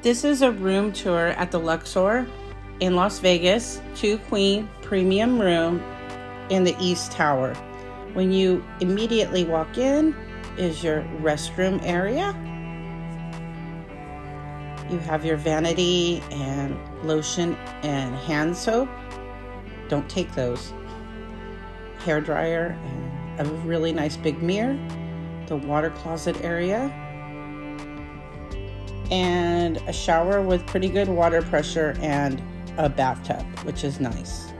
This is a room tour at the Luxor in Las Vegas, 2-queen premium room in the East Tower. When you immediately walk in is your restroom area. You have your vanity and lotion and hand soap. Don't take those. Hair dryer and a really nice big mirror. The water closet area. And a shower with pretty good water pressure and a bathtub, which is nice.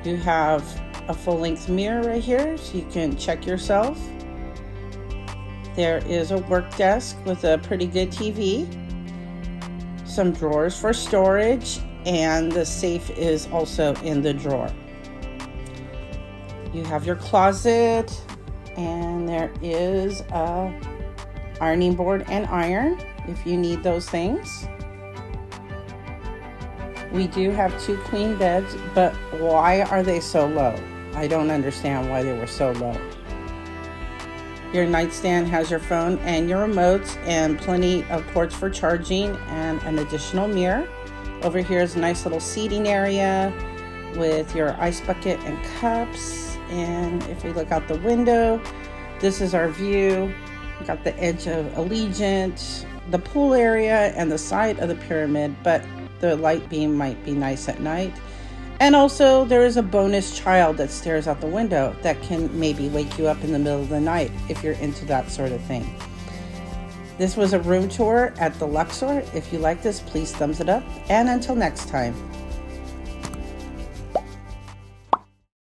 You have a full-length mirror right here so you can check yourself. There is a work desk with a pretty good TV, some drawers for storage, and the safe is also in the drawer. You have your closet, and there is a ironing board and iron if you need those things. We do have 2 queen beds, but why are they so low? I don't understand why they were so low. Your nightstand has your phone and your remotes and plenty of ports for charging and an additional mirror. Over here is a nice little seating area with your ice bucket and cups. And if we look out the window, this is our view. We got the edge of Allegiant, the pool area, and the side of the pyramid, but the light beam might be nice at night. And also there is a bonus child that stares out the window that can maybe wake you up in the middle of the night if you're into that sort of thing. This was a room tour at the Luxor. If you like this, please thumbs it up. And until next time.